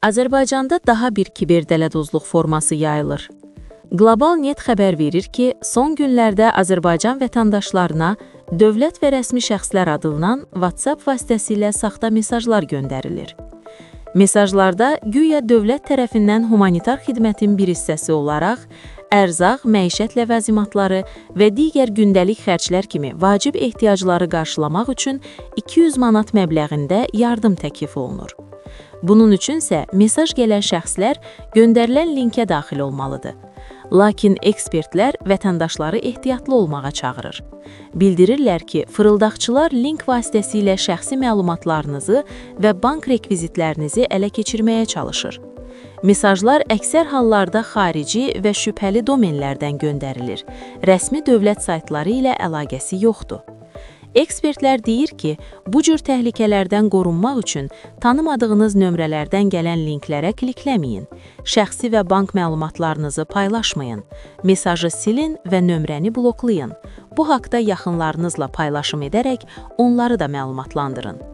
Azərbaycanda daha bir kiberdələduzluq forması yayılır. Qlobal Net xəbər verir ki, son günlərdə Azərbaycan vətəndaşlarına dövlət və rəsmi şəxslər adından WhatsApp vasitəsilə saxta mesajlar göndərilir. Mesajlarda güya dövlət tərəfindən humanitar xidmətin bir hissəsi olaraq ərzaq, məişət ləvazimatları və digər gündəlik xərclər kimi vacib ehtiyacları qarşılamaq üçün 200 manat məbləğində yardım təklif olunur. Bunun üçünsə mesaj gələn şəxslər göndərilən linkə daxil olmalıdır. Lakin ekspertlər vətəndaşları ehtiyatlı olmağa çağırır. Bildirirlər ki, fırıldaqçılar link vasitəsilə şəxsi məlumatlarınızı və bank rekvizitlərinizi ələ keçirməyə çalışır. Mesajlar əksər hallarda xarici və şübhəli domenlərdən göndərilir. Rəsmi dövlət saytları ilə əlaqəsi yoxdur. Ekspertlər deyir ki, bu cür təhlükələrdən qorunmaq üçün tanımadığınız nömrələrdən gələn linklərə klikləməyin, şəxsi və bank məlumatlarınızı paylaşmayın, mesajı silin və nömrəni bloklayın. Bu haqda yaxınlarınızla paylaşım edərək onları da məlumatlandırın.